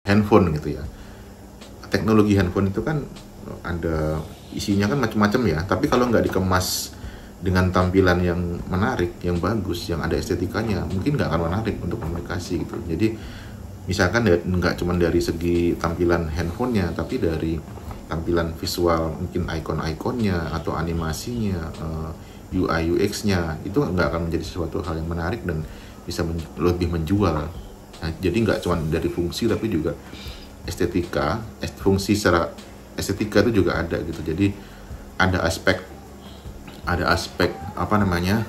handphone gitu ya. Teknologi handphone itu kan ada isinya kan macam-macam ya, tapi kalau nggak dikemas dengan tampilan yang menarik, yang bagus, yang ada estetikanya, mungkin nggak akan menarik untuk komunikasi gitu. Jadi misalkan nggak cuma dari segi tampilan handphonenya, tapi dari tampilan visual, mungkin icon-iconnya atau animasinya, UI UX-nya, itu nggak akan menjadi sesuatu hal yang menarik dan bisa lebih menjual. Nah, jadi nggak cuma dari fungsi tapi juga estetika, fungsi secara estetika itu juga ada gitu. Jadi ada aspek apa namanya,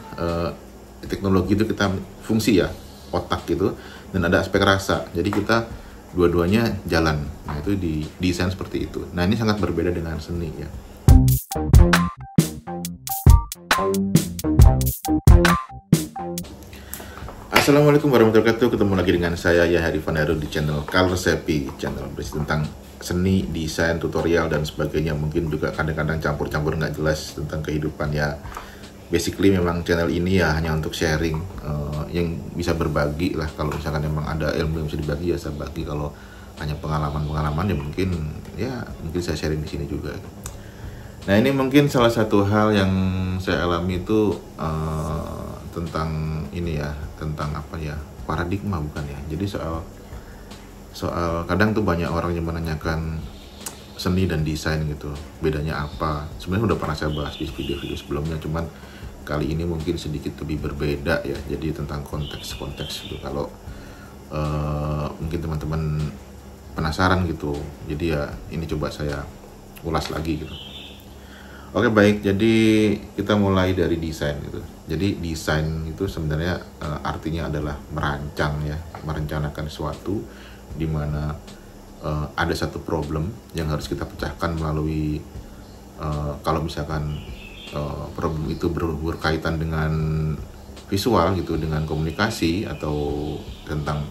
teknologi itu kita fungsi ya, otak gitu, dan ada aspek rasa. Jadi kita dua-duanya jalan. Nah, itu di desain seperti itu. Nah, ini sangat berbeda dengan seni ya. Assalamualaikum warahmatullahi wabarakatuh. Ketemu lagi dengan saya Yahya Rifan Heru di channel Color Sepi, channel berisi tentang seni, desain, tutorial dan sebagainya. Mungkin juga kadang-kadang campur-campur nggak jelas tentang kehidupan ya. Basically memang channel ini ya hanya untuk sharing, yang bisa berbagi lah. Kalau misalkan memang ada ilmu yang bisa dibagi ya saya bagi. Kalau hanya pengalaman-pengalaman ya mungkin saya sharing di sini juga. Nah, ini mungkin salah satu hal yang saya alami itu tentang ini ya, tentang apa ya, paradigma bukan ya. Jadi soal kadang tuh banyak orang yang menanyakan seni dan desain gitu, bedanya apa. Sebenarnya udah pernah saya bahas di video-video sebelumnya, cuman kali ini mungkin sedikit lebih berbeda ya. Jadi tentang konteks gitu. Kalau mungkin teman-teman penasaran gitu, jadi ya ini coba saya ulas lagi gitu. Oke, baik, jadi kita mulai dari desain gitu. Jadi desain itu sebenarnya artinya adalah merancang ya, merencanakan sesuatu di mana ada satu problem yang harus kita pecahkan melalui kalau misalkan problem itu berkaitan dengan visual gitu, dengan komunikasi atau tentang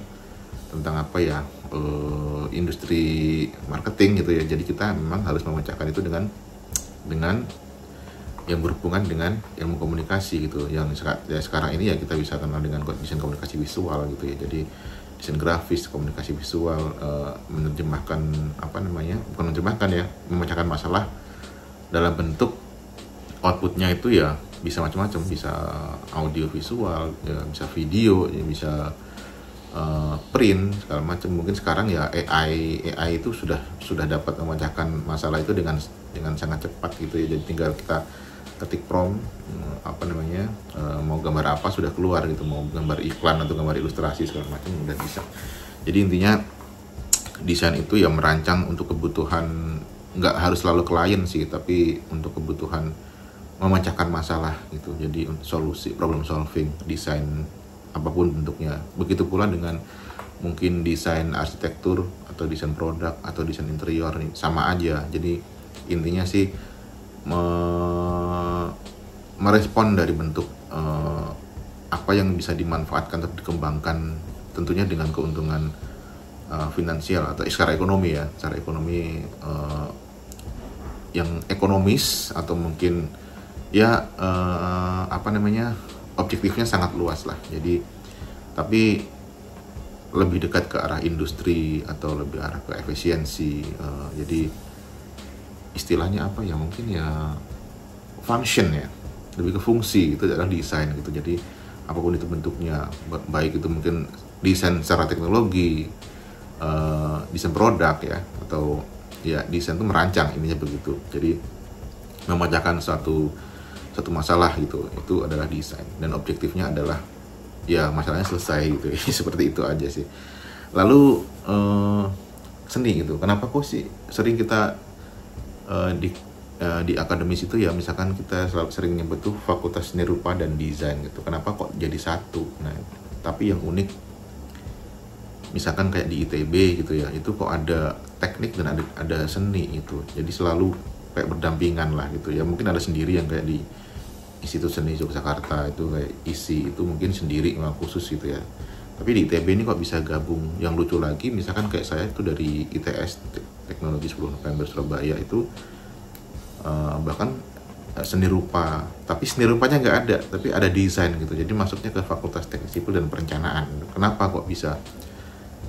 apa ya, industri marketing gitu ya. Jadi kita memang harus memecahkan itu dengan yang berhubungan dengan ilmu komunikasi gitu, yang ya sekarang ini ya kita bisa kenal dengan desain komunikasi visual gitu ya. Jadi desain grafis, komunikasi visual, menerjemahkan apa namanya, bukan menerjemahkan ya, memecahkan masalah dalam bentuk outputnya itu ya bisa macam-macam, bisa audio visual ya, bisa video ya, bisa print segala macam. Mungkin sekarang ya AI itu sudah dapat memecahkan masalah itu dengan sangat cepat gitu ya. Jadi tinggal kita ketik prompt apa namanya, mau gambar apa sudah keluar gitu, mau gambar iklan atau gambar ilustrasi segala macam udah bisa. Jadi intinya desain itu ya merancang untuk kebutuhan, nggak harus selalu klien sih, tapi untuk kebutuhan memecahkan masalah gitu. Jadi solusi, problem solving, desain apapun bentuknya. Begitu pula dengan mungkin desain arsitektur atau desain produk atau desain interior, nih sama aja. Jadi intinya sih merespon dari bentuk apa yang bisa dimanfaatkan atau dikembangkan, tentunya dengan keuntungan finansial atau secara ekonomi ya, secara ekonomi yang ekonomis, atau mungkin ya apa namanya, objektifnya sangat luas lah. Jadi tapi lebih dekat ke arah industri atau lebih arah ke efisiensi. Jadi istilahnya apa ya, mungkin ya function ya, lebih ke fungsi, itu adalah desain gitu. Jadi apapun itu bentuknya, baik itu mungkin desain secara teknologi, desain produk ya, atau ya desain itu merancang, ininya begitu. Jadi memecahkan satu masalah gitu, itu adalah desain, dan objektifnya adalah ya masalahnya selesai gitu. Seperti itu aja sih. Lalu seni gitu, kenapa kok sih sering kita di akademis itu ya, misalkan kita sering nyebut tuh fakultas seni rupa dan desain gitu, kenapa kok jadi satu. Nah, tapi yang unik misalkan kayak di ITB gitu ya, itu kok ada teknik dan ada seni itu, jadi selalu kayak berdampingan lah gitu ya. Mungkin ada sendiri yang kayak di Institut Seni Yogyakarta itu kayak isi itu mungkin sendiri nggak khusus gitu ya. Tapi di ITB ini kok bisa gabung. Yang lucu lagi misalkan kayak saya itu dari ITS, Teknologi 10 November Surabaya itu bahkan seni rupa, tapi seni rupanya nggak ada, tapi ada desain gitu. Jadi masuknya ke Fakultas Teknik Sipil dan Perencanaan. Kenapa kok bisa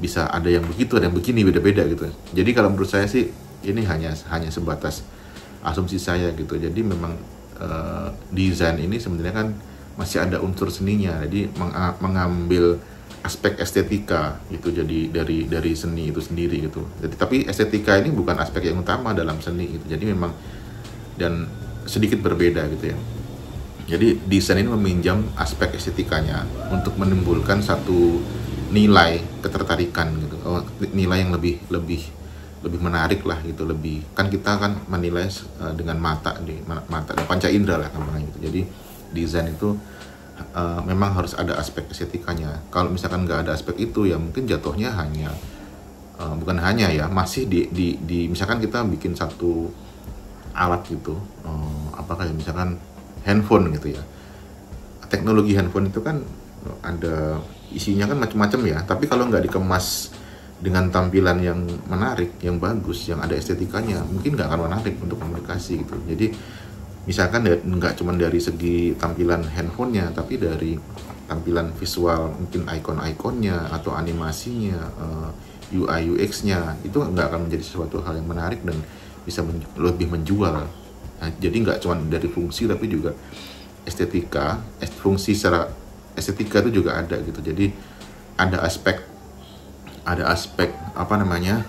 bisa ada yang begitu, ada yang begini, beda-beda gitu. Jadi kalau menurut saya sih ini hanya sebatas asumsi saya gitu. Jadi memang desain ini sebenarnya kan masih ada unsur seninya. Jadi mengambil aspek estetika gitu, jadi dari seni itu sendiri gitu. Jadi tapi estetika ini bukan aspek yang utama dalam seni gitu. Jadi memang dan sedikit berbeda gitu ya. Jadi desain ini meminjam aspek estetikanya untuk menimbulkan satu nilai ketertarikan gitu. Nilai yang lebih menarik lah gitu, lebih kan kita kan menilai dengan mata dan panca indera lah namanya gitu. Jadi desain itu memang harus ada aspek estetikanya. Kalau misalkan nggak ada aspek itu ya mungkin jatuhnya hanya bukan hanya ya, masih di misalkan kita bikin satu alat gitu, apakah ya misalkan handphone gitu ya. Teknologi handphone itu kan ada isinya kan macam-macam ya, tapi kalau nggak dikemas dengan tampilan yang menarik, yang bagus, yang ada estetikanya, mungkin nggak akan menarik untuk komunikasi gitu. Jadi misalkan nggak cuma dari segi tampilan handphonenya, tapi dari tampilan visual, mungkin icon-iconnya atau animasinya, UI UX-nya, itu nggak akan menjadi sesuatu hal yang menarik dan bisa lebih menjual. Nah, jadi nggak cuma dari fungsi tapi juga estetika, fungsi secara estetika itu juga ada gitu. Jadi ada aspek apa namanya,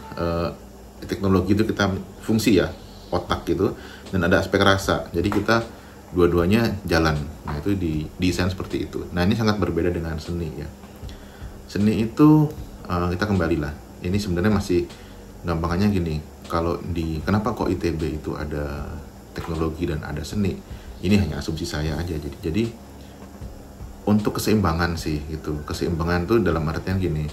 teknologi itu kita fungsi ya, otak gitu, dan ada aspek rasa. Jadi kita dua-duanya jalan. Nah, itu di desain seperti itu. Nah, ini sangat berbeda dengan seni ya. Seni itu kita kembali lah. Ini sebenarnya masih gampangannya gini. Kalau kenapa kok ITB itu ada teknologi dan ada seni? Ini hanya asumsi saya aja. Jadi untuk keseimbangan sih gitu. Keseimbangan itu dalam artian gini.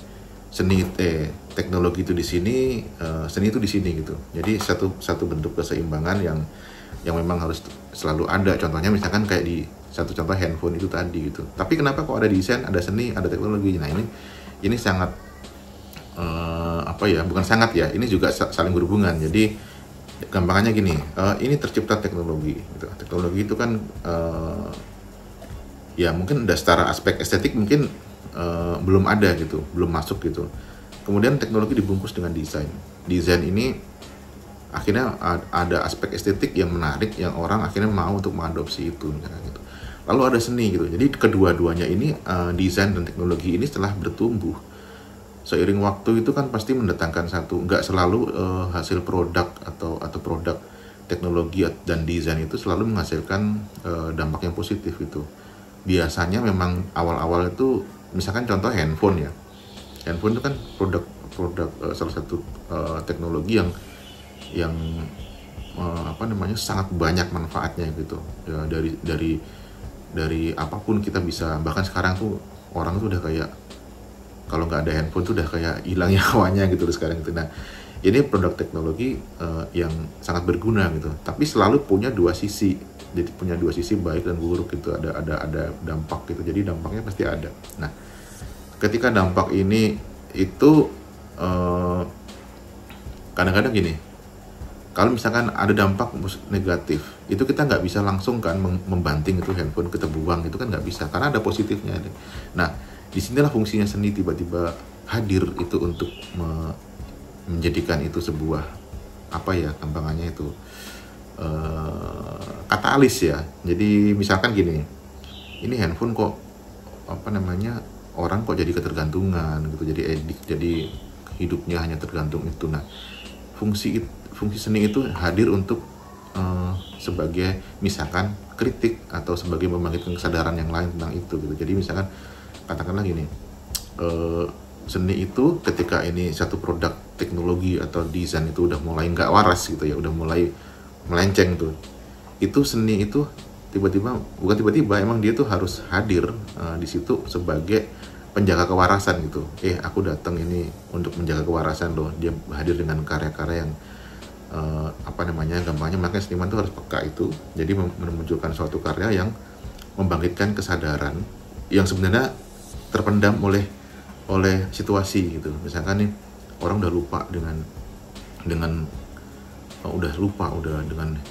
Teknologi itu di sini, seni itu di sini gitu. Jadi satu bentuk keseimbangan yang memang harus selalu ada. Contohnya misalkan kayak di satu contoh handphone itu tadi gitu. Tapi kenapa kok ada desain, ada seni, ada teknologi? Nah, ini sangat bukan sangat ya. Ini juga saling berhubungan. Jadi gampangannya gini, ini tercipta teknologi gitu. Teknologi itu kan ya mungkin secara aspek estetik mungkin belum ada gitu, belum masuk gitu. Kemudian teknologi dibungkus dengan desain. Desain ini akhirnya ada aspek estetik yang menarik, yang orang akhirnya mau untuk mengadopsi itu gitu. Lalu ada seni gitu. Jadi kedua-duanya ini, desain dan teknologi ini setelah bertumbuh seiring waktu itu kan pasti mendatangkan nggak selalu hasil produk atau produk teknologi dan desain itu selalu menghasilkan dampak yang positif gitu. Biasanya memang awal-awal itu, misalkan contoh handphone ya. Handphone itu kan produk salah satu teknologi yang sangat banyak manfaatnya gitu. Ya, dari apapun kita bisa, bahkan sekarang tuh orang tuh udah kayak kalau nggak ada handphone tuh udah kayak hilang nyawanya gitu sekarang gitu. Nah, ini produk teknologi yang sangat berguna gitu. Tapi selalu punya dua sisi. Jadi punya dua sisi baik dan buruk gitu. Ada dampak gitu. Jadi dampaknya pasti ada. Nah, ketika dampak ini itu kadang-kadang gini, kalau misalkan ada dampak negatif, itu kita nggak bisa langsung kan membanting itu handphone kita buang, itu kan nggak bisa karena ada positifnya. Nah, disinilah fungsinya seni tiba-tiba hadir itu untuk menjadikan itu sebuah gampangannya itu katalis ya. Jadi misalkan gini, ini handphone kok orang kok jadi ketergantungan gitu, jadi edik, jadi hidupnya hanya tergantung itu. Nah, fungsi seni itu hadir untuk sebagai misalkan kritik atau sebagai membangkitkan kesadaran yang lain tentang itu gitu. Jadi misalkan katakanlah gini, seni itu ketika ini satu produk teknologi atau desain itu udah mulai nggak waras gitu ya, udah mulai melenceng tuh, itu seni itu bukan tiba-tiba emang dia tuh harus hadir di situ sebagai penjaga kewarasan gitu. Aku datang ini untuk menjaga kewarasan loh. Dia hadir dengan karya-karya yang gampangnya, makanya seniman tuh harus peka itu. Jadi memunculkan suatu karya yang membangkitkan kesadaran yang sebenarnya terpendam oleh situasi gitu. Misalkan nih orang udah lupa dengan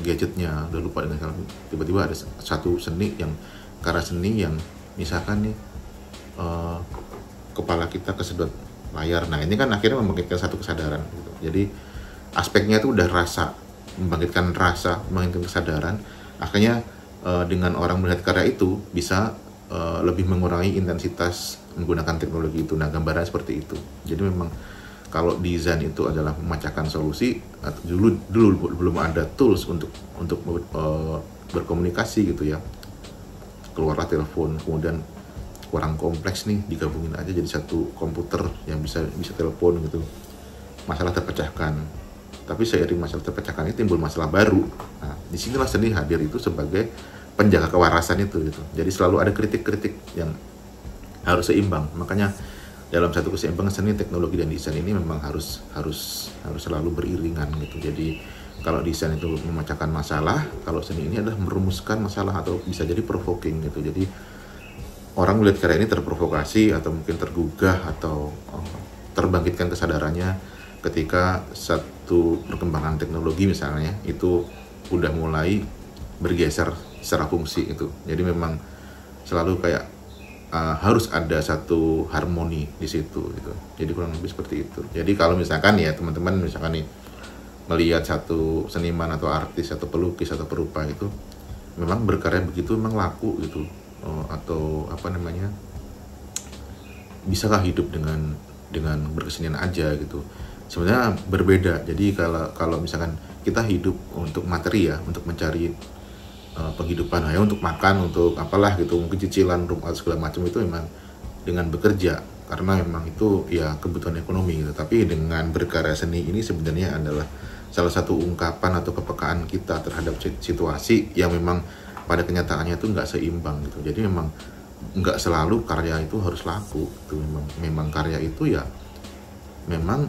gadgetnya, udah lupa dengan tiba-tiba ada satu karya seni yang misalkan nih kepala kita kesedot layar. Nah ini kan akhirnya membangkitkan satu kesadaran gitu. Jadi aspeknya itu udah rasa, membangkitkan rasa, membangkitkan kesadaran. Akhirnya dengan orang melihat karya itu bisa lebih mengurangi intensitas menggunakan teknologi itu. Nah gambaran seperti itu. Jadi memang kalau desain itu adalah memecahkan solusi, dulu belum ada tools untuk berkomunikasi gitu ya. Keluarlah telepon, kemudian kurang kompleks nih, digabungin aja jadi satu komputer yang bisa telepon gitu. Masalah terpecahkan. Tapi seiring masalah terpecahkan itu timbul masalah baru. Nah, disinilah seni hadir itu sebagai penjaga kewarasan itu gitu. Jadi selalu ada kritik-kritik yang harus seimbang. Makanya dalam satu keseimbangan seni, teknologi dan desain ini memang harus selalu beriringan gitu. Jadi kalau desain itu memecahkan masalah, kalau seni ini adalah merumuskan masalah atau bisa jadi provoking gitu. Jadi orang melihat karya ini terprovokasi atau mungkin tergugah atau terbangkitkan kesadarannya ketika satu perkembangan teknologi misalnya itu udah mulai bergeser secara fungsi itu. Jadi memang selalu kayak harus ada satu harmoni di situ gitu. Jadi kurang lebih seperti itu. Jadi kalau misalkan ya teman-teman misalkan nih melihat satu seniman atau artis atau pelukis atau perupa itu memang berkarya begitu memang laku gitu, atau apa namanya, bisakah hidup dengan berkesenian aja gitu. Sebenarnya berbeda. Jadi kalau misalkan kita hidup untuk materi ya, untuk mencari penghidupan, ya untuk makan, untuk apalah gitu, mungkin cicilan rumah segala macam, itu memang dengan bekerja karena memang itu ya kebutuhan ekonomi gitu. Tapi dengan berkarya seni ini sebenarnya adalah salah satu ungkapan atau kepekaan kita terhadap situasi yang memang pada kenyataannya itu nggak seimbang gitu. Jadi memang nggak selalu karya itu harus laku gitu. Memang karya itu ya memang,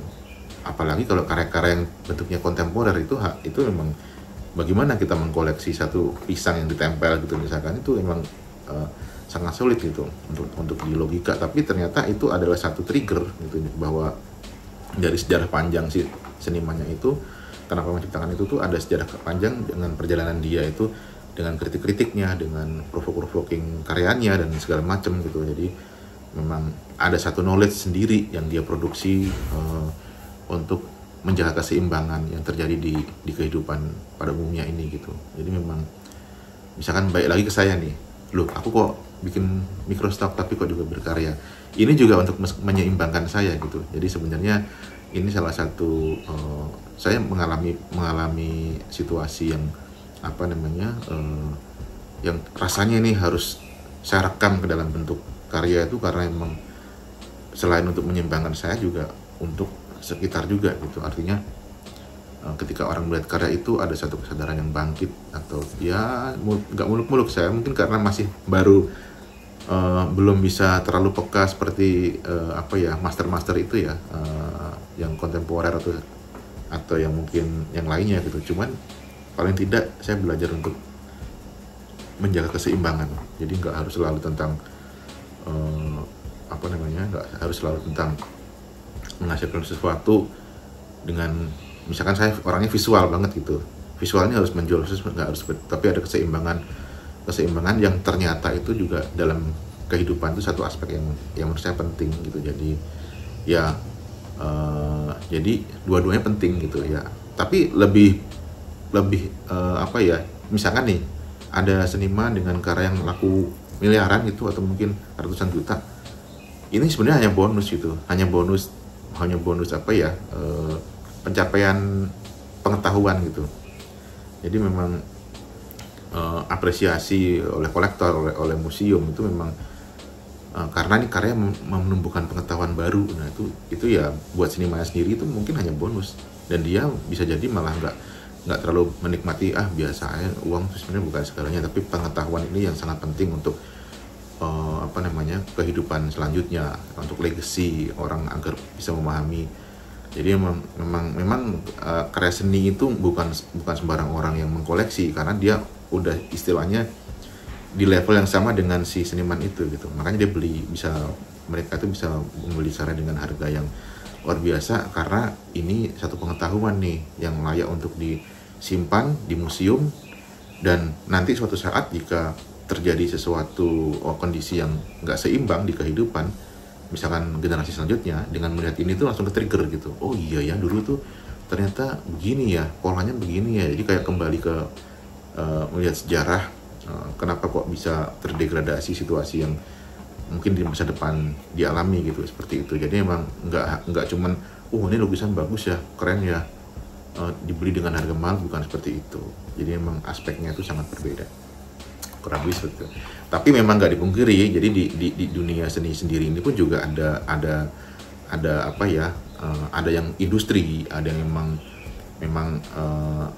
apalagi kalau karya-karya yang bentuknya kontemporer itu memang bagaimana kita mengkoleksi satu pisang yang ditempel gitu misalkan, itu memang sangat sulit gitu untuk di logika. Tapi ternyata itu adalah satu trigger gitu, bahwa dari sejarah panjang si senimannya itu kenapa menciptakan itu tuh ada sejarah panjang dengan perjalanan dia itu, dengan kritik-kritiknya, dengan provoking karyanya dan segala macam gitu. Jadi memang ada satu knowledge sendiri yang dia produksi untuk menjaga keseimbangan yang terjadi di kehidupan pada umumnya ini gitu. Jadi memang misalkan baik lagi ke saya nih, loh aku kok bikin microstock tapi kok juga berkarya. Ini juga untuk menyeimbangkan saya gitu. Jadi sebenarnya ini salah satu saya mengalami situasi yang apa namanya, yang rasanya ini harus saya rekam ke dalam bentuk karya itu, karena memang selain untuk menyeimbangkan saya juga untuk sekitar juga gitu. Artinya ketika orang melihat karya itu ada satu kesadaran yang bangkit, atau ya nggak muluk-muluk, saya mungkin karena masih baru belum bisa terlalu peka seperti apa ya, master itu ya, yang kontemporer atau yang mungkin yang lainnya gitu. Cuman paling tidak saya belajar untuk menjaga keseimbangan. Jadi nggak harus selalu tentang apa namanya, nggak harus selalu tentang menghasilkan sesuatu dengan, misalkan saya orangnya visual banget gitu, visualnya harus menjual, nggak harus, tapi ada keseimbangan yang ternyata itu juga dalam kehidupan itu satu aspek yang menurut saya penting gitu. Jadi ya jadi dua-duanya penting gitu ya. Tapi lebih apa ya, misalkan nih ada seniman dengan karya yang laku miliaran gitu atau mungkin ratusan juta, ini sebenarnya hanya bonus gitu, hanya bonus apa ya, pencapaian pengetahuan gitu. Jadi memang apresiasi oleh kolektor, oleh museum itu memang karena ini karya menumbuhkan pengetahuan baru. Nah itu ya buat seniman sendiri itu mungkin hanya bonus, dan dia bisa jadi malah nggak terlalu menikmati, biasa aja, uang itu sebenarnya bukan segalanya, tapi pengetahuan ini yang sangat penting untuk apa namanya, kehidupan selanjutnya, untuk legacy orang agar bisa memahami. Jadi memang karya seni itu bukan sembarang orang yang mengkoleksi, karena dia udah istilahnya di level yang sama dengan si seniman itu gitu. Makanya dia mereka itu bisa membeli secara dengan harga yang luar biasa, karena ini satu pengetahuan nih yang layak untuk disimpan di museum, dan nanti suatu saat jika terjadi sesuatu kondisi yang nggak seimbang di kehidupan, misalkan generasi selanjutnya dengan melihat ini tuh langsung ke-trigger gitu. Oh iya ya, dulu tuh ternyata begini ya, polanya begini ya. Jadi kayak kembali ke melihat sejarah, kenapa kok bisa terdegradasi situasi yang mungkin di masa depan dialami gitu, seperti itu. Jadi emang nggak cuman ini lukisan bagus ya, keren ya, dibeli dengan harga mahal, bukan seperti itu. Jadi emang aspeknya itu sangat berbeda, kurang lebih seperti itu. Tapi memang nggak dipungkiri, jadi di dunia seni sendiri ini pun juga ada apa ya, ada yang industri, ada yang memang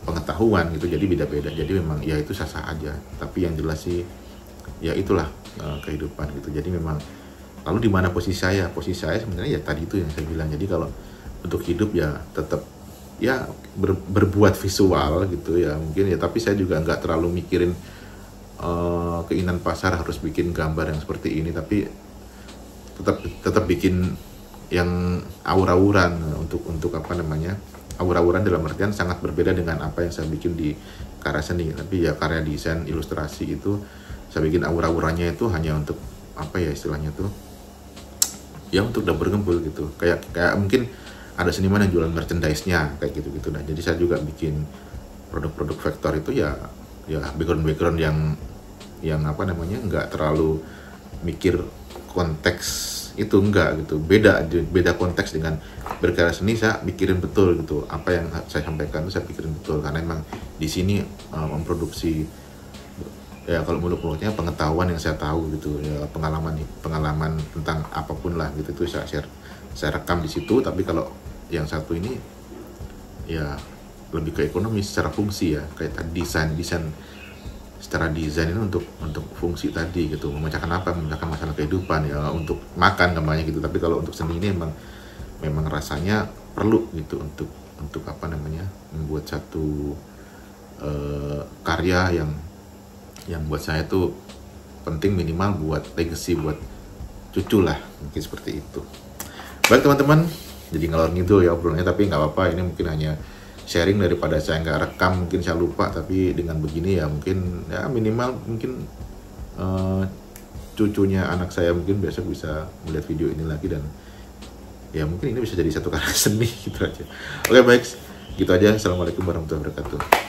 pengetahuan gitu, jadi beda-beda. Jadi memang ya itu sah-sah aja, tapi yang jelas sih ya itulah kehidupan gitu. Jadi memang lalu di mana posisi saya sebenarnya ya tadi itu yang saya bilang. Jadi kalau untuk hidup ya tetap ya berbuat visual gitu ya mungkin ya, tapi saya juga nggak terlalu mikirin keinginan pasar harus bikin gambar yang seperti ini, tapi tetap bikin yang aur-auran untuk apa namanya, aur-auran dalam artian sangat berbeda dengan apa yang saya bikin di karya seni. Tapi ya karya desain ilustrasi itu saya bikin aur-aurannya itu hanya untuk apa ya istilahnya tuh ya, untuk udah bergembul gitu, kayak mungkin ada seniman yang jualan merchandise-nya kayak gitu-gitu. Nah jadi saya juga bikin produk-produk vektor itu ya background yang apa namanya, nggak terlalu mikir konteks itu, enggak gitu, beda konteks dengan berkarya seni. Saya pikirin betul gitu, apa yang saya sampaikan itu saya pikirin betul, karena emang di sini memproduksi ya kalau muluk-muluknya pengetahuan yang saya tahu gitu ya, pengalaman tentang apapun lah gitu, itu saya rekam di situ. Tapi kalau yang satu ini ya lebih ke ekonomi secara fungsi ya, kayak desain secara desain itu untuk fungsi tadi gitu, memecahkan masalah kehidupan ya, untuk makan namanya gitu. Tapi kalau untuk seni ini memang rasanya perlu gitu untuk apa namanya, membuat satu karya yang buat saya tuh penting, minimal buat legacy, buat cucu lah, mungkin seperti itu. Baik teman-teman, jadi ngalor ngidul ya obrolannya, tapi nggak apa-apa, ini mungkin hanya sharing daripada saya nggak rekam, mungkin saya lupa. Tapi dengan begini ya mungkin ya minimal mungkin cucunya anak saya mungkin besok bisa melihat video ini lagi, dan ya mungkin ini bisa jadi satu karya seni gitu aja. Oke baik, gitu aja. Assalamualaikum warahmatullahi wabarakatuh.